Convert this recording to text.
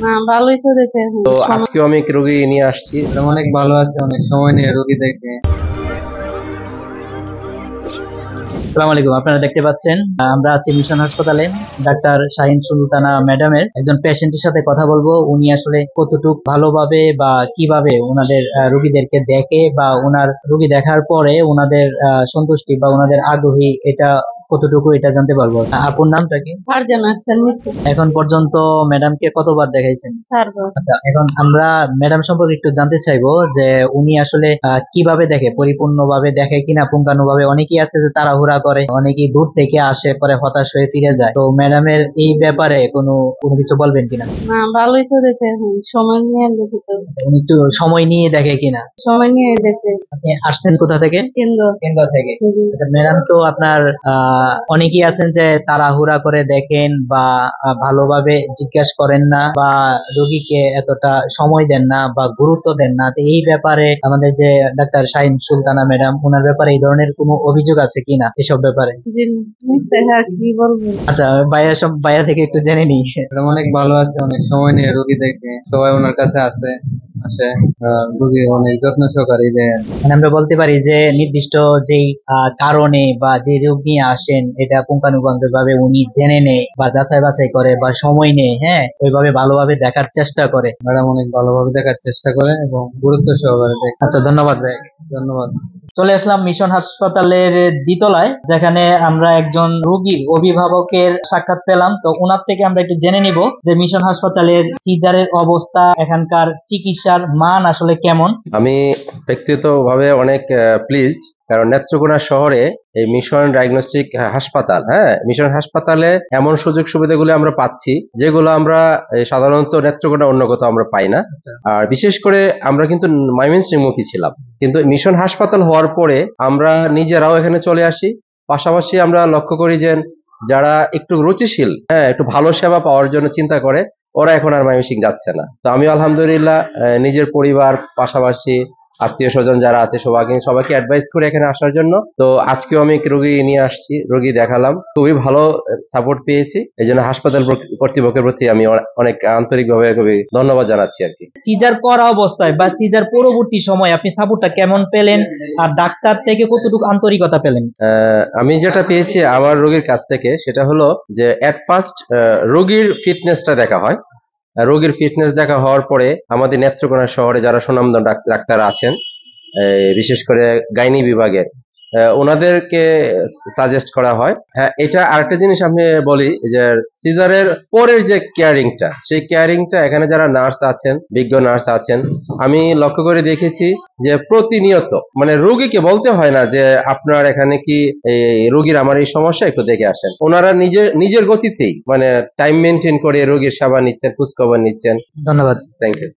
না, ভালোই তো দেখে তো আজকেও আমি রোগী নিয়ে আসছি। অনেক ভালো আছে, অনেক সময় নিয়ে রোগী দেখে। আসসালামু আলাইকুম। আপনারা দেখতে পাচ্ছেন আমরা আছি মিশন হাসপাতালে। ডাক্তার শাহিন সুলতানা ম্যাডামের একজন পেশেন্টের সাথে কথা বলবো। উনি আসলে কতটুকু ভালোভাবে বা কিভাবে ওনাদের রোগীদেরকে দেখে বা ওনার রোগী দেখার পরে ওনাদের সন্তুষ্টি বা ওনাদের আগ্রহী এটা কতটুকু এটা জানতে পারবো। আপনার নামটা কি? ফারজানা আক্তার মিঠু। এখন পর্যন্ত ম্যাডামকে কতবার দেখাইছেন? 4 বার। আচ্ছা, এখন আমরা ম্যাডাম সম্পর্কে একটু জানতে চাইবো যে উনি আসলে কিভাবে দেখে, পরিপূর্ণভাবে দেখে কিনা পুঙ্খানুভাবে। অনেকেই আছে যে তাড়াহুড়া করে, অনেকেই দূর থেকে আসে পরে হতাশ হয়ে ফিরে যায়। তো ম্যাডামের এই ব্যাপারে কোনো কোনো কিছু বলবেন কিনা? না, ভালোই তো দেখে সময় নিয়ে দেখে তো। উনি একটু সময় নিয়ে দেখে কিনা? সময় নিয়ে দেখে। আপনি আসছেন কোথা থেকে? কেন্দ্র থেকে। আচ্ছা, ম্যাডাম তো আপনার অনেকেই আছেন যে তাড়াহুড়া করে দেখেন বা ভালোভাবে জিজ্ঞেস করেন না বা রোগীকে এতটা সময় দেন না বা গুরুত্ব দেন না। তো এই ব্যাপারে আমাদের যে ডাক্তার শাহিন সুলতানা ম্যাডাম, ওনার ব্যাপারে এই ধরনের কোনো অভিযোগ আছে কিনা এসব ব্যাপারে? জি, আর কি বলবো। আচ্ছা, বাইরে থেকে একটু জেনে নিই। অনেক ভালো আছে, অনেক সময় নিয়ে রোগী দেখে, সবাই ওনার কাছে আসে। রোগী অনেক যত্ন সহকারে দেন। মানে আমরা বলতে পারি যে নির্দিষ্ট যেই কারণে বা যে রোগ নিয়ে আসেন এটা পুঙ্খানুপুঙ্খ ভাবে উনি জেনে নেয় বা যাচাই বাছাই করে বা সময় নেয়, হ্যাঁ, ওইভাবে ভালোভাবে দেখার চেষ্টা করে। ম্যাডাম অনেক ভালোভাবে দেখার চেষ্টা করে এবং গুরুত্ব সহকারে দেখে। আচ্ছা, ধন্যবাদ ভাই। ধন্যবাদ। চলে আসলাম মিশন হাসপাতালের দ্বিতলায়, যেখানে আমরা একজন রোগীর অভিভাবকের সাক্ষাৎ পেলাম। তো ওনার থেকে আমরা একটু জেনে নিব যে মিশন হাসপাতালের সিজারের অবস্থা, এখানকার চিকিৎসার মান আসলে কেমন। আমি ব্যক্তিগতভাবে অনেক প্লিজড, কারণ নেত্রকোনা শহরে এই মিশন ডায়াগনস্টিক হাসপাতাল, মিশন হাসপাতালে এমন সুযোগ সুবিধাগুলো আমরা পাচ্ছি যেগুলো আমরা সাধারণত নেত্রকোনা অন্য কোথাও আমরা পাই না। আর বিশেষ করে আমরা কিন্তু ময়মনসিংহমুখী ছিলাম, কিন্তু মিশন হাসপাতাল হওয়ার পরে আমরা নিজেরাও এখানে চলে আসি। পাশাপাশি আমরা লক্ষ্য করি যে যারা একটু রুচিশীল, একটু ভালো সেবা পাওয়ার জন্য চিন্তা করে, ওরা এখন আর ময়মনসিংহ যাচ্ছে না। তো আমি আলহামদুলিল্লাহ নিজের পরিবার পাশাপাশি আত্মীয় স্বজন যারা আছে সবাইকে অ্যাডভাইস করে এখানে আসার জন্য। তো আজকেও আমি রোগী নিয়ে আসছি, রোগী দেখালাম, খুবই ভালো সাপোর্ট পেয়েছি। এই জন্য হাসপাতাল কর্তৃপক্ষের প্রতি আমি অনেক আন্তরিকভাবে খুবই ধন্যবাদ জানাচ্ছি আর কি। সিজার করা অবস্থায় বা সিজার পরবর্তী সময় আপনি সাপোর্টটা কেমন পেলেন আর ডাক্তার থেকে কতটুকু আন্তরিকতা পেলেন? আমি যেটা পেয়েছি আমার রোগীর কাছ থেকে সেটা হলো যে এট ফার্স্ট রোগীর ফিটনেসটা দেখা হয়। রোগীর ফিটনেস দেখা হওয়ার পরে আমাদের নেত্রকোনা শহরে যারা সুনামধন্য ডাক্তার আছেন, বিশেষ করে গাইনি বিভাগে, ওনাদেরকে সাজেস্ট করা হয়। হ্যাঁ, এটা আরেকটা জিনিস আমি বলি যে সিজারের পরের যে কেয়ারিংটা, সেই কেয়ারিংটা এখানে যারা নার্স আছেন, বিজ্ঞ নার্স আছেন, আমি লক্ষ্য করে দেখেছি যে প্রতিনিয়ত, মানে রোগীকে বলতে হয় না যে আপনার এখানে কি রোগীর আমার এই সমস্যা, একটু দেখে আসেন। ওনারা নিজের গতিতেই মানে টাইম মেনটেন করে রোগীর সেবা নিচ্ছেন, খোঁজখবর নিচ্ছেন। ধন্যবাদ। Thank you.